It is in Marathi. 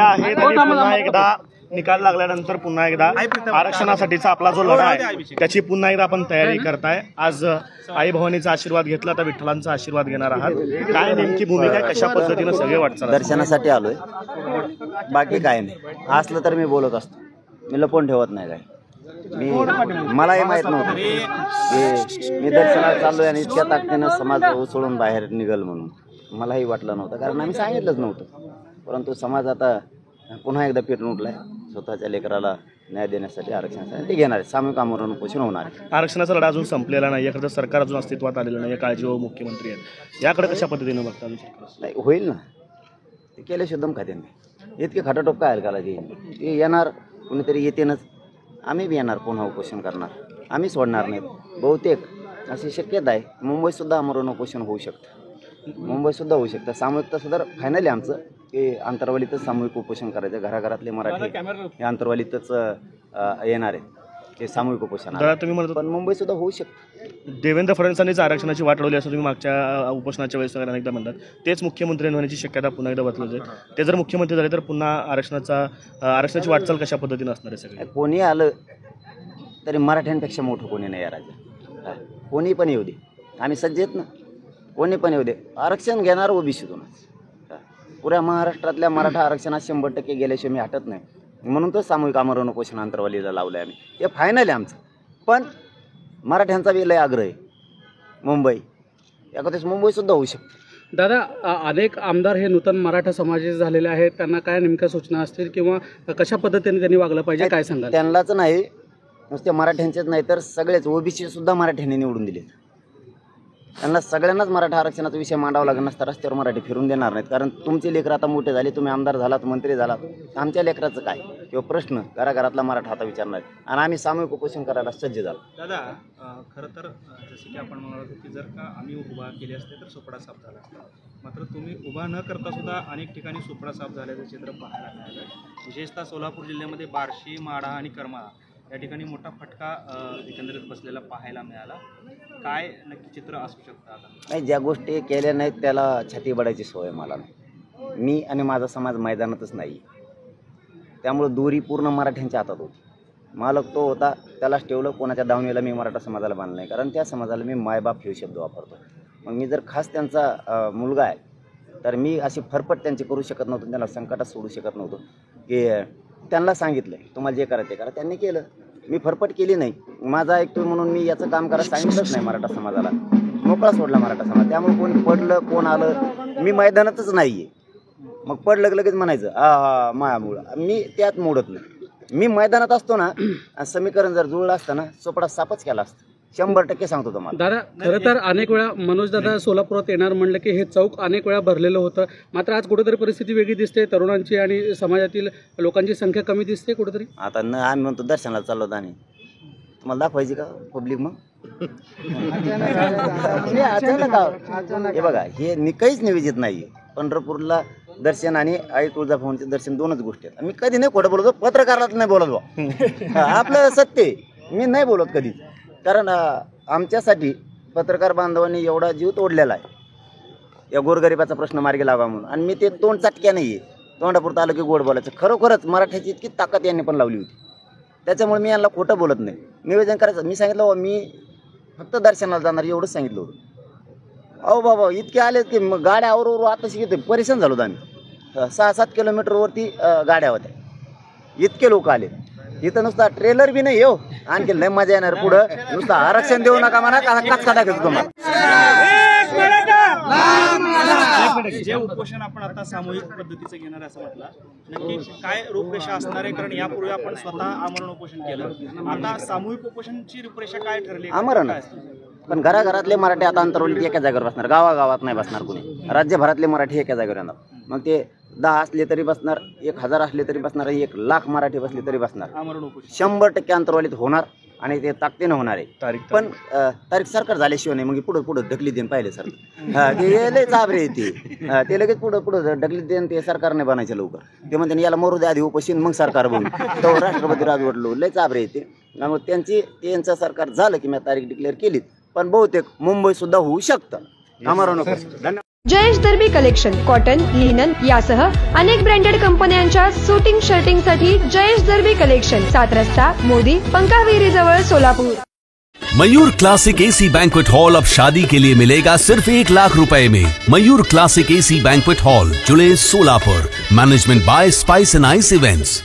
आहेत आणि पुन्हा एकदा निकाल लागल्यानंतर पुन्हा एकदा आरक्षणासाठीचा आपला जो लढा आहे त्याची पुन्हा एकदा आपण तयारी करताय। आज आई भवानीचा आशीर्वाद घेतला तर विठ्ठलांचा आशीर्वाद घेणार आहात, काय नेमकी भूमिका आहे, कशा पद्धतीने सगळे वाटचाल? दर्शनासाठी आलोय, बाकी काय नाही। असलं तर मी बोलत असतो, मी लपवून ठेवत नाही काय। मलाही माहित नव्हतं की मी दर्शनाला चाललोय आणि इतक्या ताकदीनं समाज उसळून बाहेर निघल म्हणून मलाही वाटलं नव्हतं, कारण आम्ही सांगितलंच नव्हतं। परंतु समाज आता पुन्हा एकदा पेटून उठलाय, स्वतःच्या लेकराला न्याय देण्यासाठी आरक्षणासाठी घेणार आहे। सामूहिक आमरण उपोषण होणार आहे। आरक्षणाचा लढा अजून संपलेला नाही, याकडे सरकार अजून अस्तित्वात आलेलं नाही, काळजीवाहू मुख्यमंत्री आहेत, याकडे कशा पद्धतीने बघता? नाही होईल ना, ते केले शुद्धम खाते नाही, इतके खटाटोप काय करायचे? ते येणार, कुणीतरी येतेनच, आम्ही बी येणार, पुन्हा उपोषण करणार, आम्ही सोडणार नाहीत। बहुतेक अशी शक्यता आहे मुंबईतसुद्धा आमरण उपोषण होऊ शकतं, मुंबईतसुद्धा होऊ शकतं। सामूहिक तसं तर फायनली आमचं की अंतरवालीतच सामूहिक उपोषण करायचं, घराघरातले मराठी हे अंतरवालीतच येणार आहे ते सामूहिक उपोषण। तुम्ही म्हणतो पण मुंबईतसुद्धा होऊ शकतं। देवेंद्र फडणवीसांनीच आरक्षणाची वाट लावली असं तुम्ही मागच्या उपोषणाच्या वेळेस अनेकदा म्हणतात, तेच मुख्यमंत्री होण्याची शक्यता पुन्हा एकदा बदलत आहे। ते जर मुख्यमंत्री झाले तर पुन्हा आरक्षणाची वाटचाल कशा पद्धतीने असणार आहे? सगळे कोणी आलं तरी मराठ्यांपेक्षा मोठं कोणी नाही या राज्यात, कोणी पण येऊ दे, आम्ही सज्ज आहेत ना, कोणी पण येऊ दे, आरक्षण घेणार ओबीसीतूनच। पुऱ्या महाराष्ट्रातल्या मराठा आरक्षणात 100% गेल्याशिवाय मी हटत नाही, म्हणून तर सामूहिक आमरण उपोषण अंतरवालीला लावलं आहे आम्ही, हे फायनल आहे आमचं। पण मराठ्यांचा बी लय आग्रह आहे, मुंबई एखाद्याच मुंबईसुद्धा होऊ शकते। दादा, अनेक आमदार हे नूतन मराठा समाजाचे झालेले आहेत, त्यांना काय नेमक्या सूचना असतील किंवा कशा पद्धतीने त्यांनी वागलं पाहिजे, काय सांगाल? त्यांनाच नाही, नुसते मराठ्यांचेच नाही तर सगळेच ओबीसी सुद्धा मराठ्यांनी निवडून दिलेत, त्यांना सगळ्यांनाच मराठा आरक्षणाचा विषय मांडावा लागणार नसता, रस्त्यावर मराठी फिरून देणार नाहीत। कारण तुमचे लेकरं आता मोठे झाले, तुम्ही आमदार झालात, मंत्री झालात, आमच्या लेकराचं काय किंवा प्रश्न घराघरातला मराठा आता विचारणार, आणि आम्ही सामूहिक उपोषण करायला सज्ज झालो। दादा, खरं तर जसं की आपण म्हणत होतो की जर का आम्ही उभा केले असते तर सोपडा साफ झाला असता, मात्र तुम्ही उभा न करता सुद्धा अनेक ठिकाणी सोपडा साफ झाल्याचं चित्र पाहायला मिळालं। विशेषतः सोलापूर जिल्ह्यामध्ये बार्शी, माढा आणि करमाळा या ठिकाणी मोठा फटका एकंदरीत बसलेला पाहायला मिळाला, काय नक्की चित्र असू शकतं? आता नाही, ज्या गोष्टी केल्या नाहीत त्याला छाती बडायची सवय मला नाही, मी आणि माझा समाज मैदानातच नाही, त्यामुळं दोरी पूर्ण मराठ्यांच्या हातात होती। मालक तो होता, त्यालाच ठेवलं, कोणाच्या दावणीला मी मराठा समाजाला बांधलं नाही, कारण त्या समाजाला मी मायबाप हे शब्द वापरतो। मग मी जर खास त्यांचा मुलगा आहे तर मी अशी फरफट त्यांची करू शकत नव्हतो, त्यांना संकटात सोडू शकत नव्हतो की त्यांना सांगितलं तुम्हाला जे करायचं ते करा, त्यांनी केलं, मी फरफट केली नाही। माझा ऐकतोय म्हणून मी याचं काम करायला सांगितलंच नाही मराठा समाजाला, मोकळा सोडला मराठा समाज। त्यामुळे कोण पडलं कोण आलं मी मैदानातच नाही आहे, मग पडलं लगेच म्हणायचं मायामुळं, मी त्यात मोडत नाही, मी मैदानात असतो ना, समीकरण जर जुळलं असतं ना, सोपडा सापच केला असतं, 100% सांगतो तुम्हाला। दादा, खरं तर अनेक वेळा मनोज दादा सोलापुरात येणार म्हणलं की हे चौक अनेक वेळा भरलेलं होतं, मात्र आज कुठेतरी परिस्थिती वेगळी दिसते, तरुणांची आणि समाजातील लोकांची संख्या कमी दिसते कुठेतरी। आता आम्ही म्हणतो दर्शनाला चाललो होतो, आणि तुम्हाला दाखवायची का पब्लिक? मग हे बघा, हे काहीच नियोजित नाही आहे। पंढरपूरला दर्शन आणि आई तुळजाभवानीचे दर्शन दोनच गोष्टी आहेत। मी कधी नाही खोटं बोलतो, पत्रकाराला नाही बोलत बा, आपलं सत्य आहे, मी नाही बोलत कधी, कारण आमच्यासाठी पत्रकार बांधवांनी एवढा जीव तोडलेला आहे या गोरगरिबाचा प्रश्न मार्गी लावा म्हणून, आणि मी ते तोंड चटक्या नाही आहे, तोंडापुरतं आलं की गोड बोलायचं। खरोखरच मराठ्याची इतकी ताकद यांनी पण लावली होती, त्याच्यामुळे मी यांना खोटं बोलत नाही, निवेदन करायचं। मी सांगितलं मी फक्त दर्शनाला जाणार एवढंच सांगितलं होतं। अहो बाबा, इतके आले की मग गाड्या आवरू आताशी घेते, परेशान झालो होतो आम्ही, 6-7 किलोमीटरवरती गाड्या होत्या, इतके लोक आले, इथं नुसता ट्रेलर बी नाही हो, आणखी लय मजा येणार पुढं, नुसतं आरक्षण देऊ नका म्हणा, कचका टाकायचं तुम्हाला। जे उपोषण आपण आता सामूहिक पद्धतीचं घेणार असं म्हटलं, नक्की काय रूपरेषा असणार आहे? कारण यापूर्वी आपण स्वतः आमरण उपोषण केलं, आता सामूहिक उपोषणाची रूपरेषा काय ठरली? आमरण, पण घराघरातले मराठी आता अंतरवलीत एका जागेवर बसणार, गावागावात नाही बसणार कोणी, राज्यभरातले मराठी एका जागेवर येणार। मग ते 10 असले तरी बसणार, 1000 असले तरी बसणार, 1,00,000 मराठी बसले तरी बसणार, आमरण उपोषण 100% अंतरवालीत होणार, आणि ते ताकदीनं होणार आहे। पण तारीख सरकार झाल्याशिवाय नाही, मग पुढं ढकली देईन पाहिले सर, ते लय चाबरे येते, ते लगेच पुढं ढकली देईन, ते सरकारने बनायचं लवकर, ते म्हणते याला मरू द्या आधी उपोषण मग सरकार बनू, तो राष्ट्रपती राजवटलो, लय चाबरे येते। मग त्यांचं सरकार झालं की मी तारीख डिक्लेअर केली, पण बहुतेक मुंबई सुद्धा होऊ शकतं आमरण उपोषण। धन्यवाद। जयेश दर्बी कलेक्शन कॉटन, लिनन यासह अनेक ब्रँडेड कंपन्यांच्या सुटिंग शर्टिंग साठी जयेश दर्बी कलेक्शन, 7 रस्ता मोदी पंकाविहिरी जवळ Solapur. Mayur classic AC banquet hall अब शादी के लिए मिलेगा सिर्फ 1 लाख रुपए में। Mayur classic AC banquet hall, July Solapur. Management by spice end ice events.